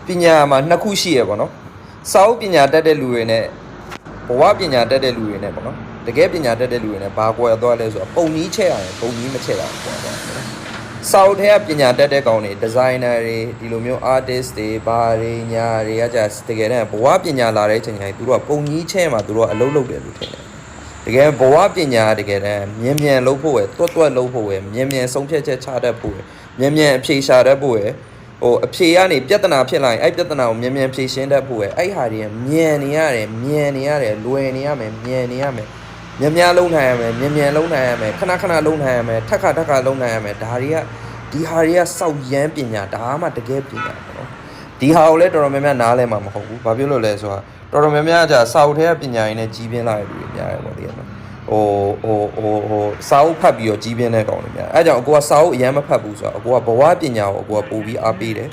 ပညာမှာနှစ်ခုရှိရပေါ့နော်စာအုပ်ပညာတတ်တဲ့လူတွေနဲ့ဘဝပညာတတ်တဲ့လူတွေနဲ့ပေါ့နော်တကယ်ပညာတတ်တဲ့လူတွေနဲ့ဘာကွာသွားလဲဆိုတော့ပုံနည်းချက်ရတယ်ပုံနည်းမချက်ရဘူးကွာသွားတယ်စာအုပ်ထဲကပညာတတ်တဲ့ကောင်တွေဒီဇိုင်နာတွေဒီလိုမျိုး artist တွေဘာတွေညာတွေကကြာတကယ်တမ်းဘဝပညာလာတဲ့အချိန်တိုင်းသူတို့ကပုံနည်းချက်မှာသူတို့ကအလုပ်လုပ်တယ်လို့ထင်တယ်တကယ်ဘဝပညာတကယ်တမ်းမြန်လုပ်ဖို့ရယ်တွတ်လုပ်ဖို့ရယ်မြန်ဆုံးဖြတ်ချက်ချတတ်ဖို့ရယ်မြန်အဖြေရှာတတ်ဖို့ရယ်ဟိုအဖြေကနေပြဿနာဖြစ်လာရင်အဲ့ပြဿနာကိုမြန်ဖြေရှင်းတတ်ဖို့ရယ်အဲ့ဟာတွေမြန်နေရတယ်လွယ်နေရမယ်မြန်နေရမယ်မြန်လုံးနိုင်ရမယ်မြန်လုံးနိုင်ရမယ်ခဏလုံးနိုင်ရမယ်ထက်ခါလုံးနိုင်ရမယ်ဒါတွေကဒီဟာတွေကစောက်ရမ်းပညာဒါမှတကယ်ပညာပေါ့နော်ဒီဟာကိုလည်းတော်တော်များများနားလဲမှာမဟုတ်ဘူးဘာဖြစ်လို့လဲဆိုတော့တော်တော်များများကြာစာအုပ်ထဲကပညာရင်းနဲ့ကြီးပြင်းလာတဲ့လူတွေများတယ်ပေါ့ဒီကနော်စာအုပ်ဖတ်ပြီးတော့ကြီးပြင်းတဲ့ကောင်တွေများအဲကြောင့်အကိုကစာအုပ်အရင်မဖတ်ဘူးဆိုတော့အကိုကဘဝပညာကိုအကိုကပို့ပြီးအားပေးတယ်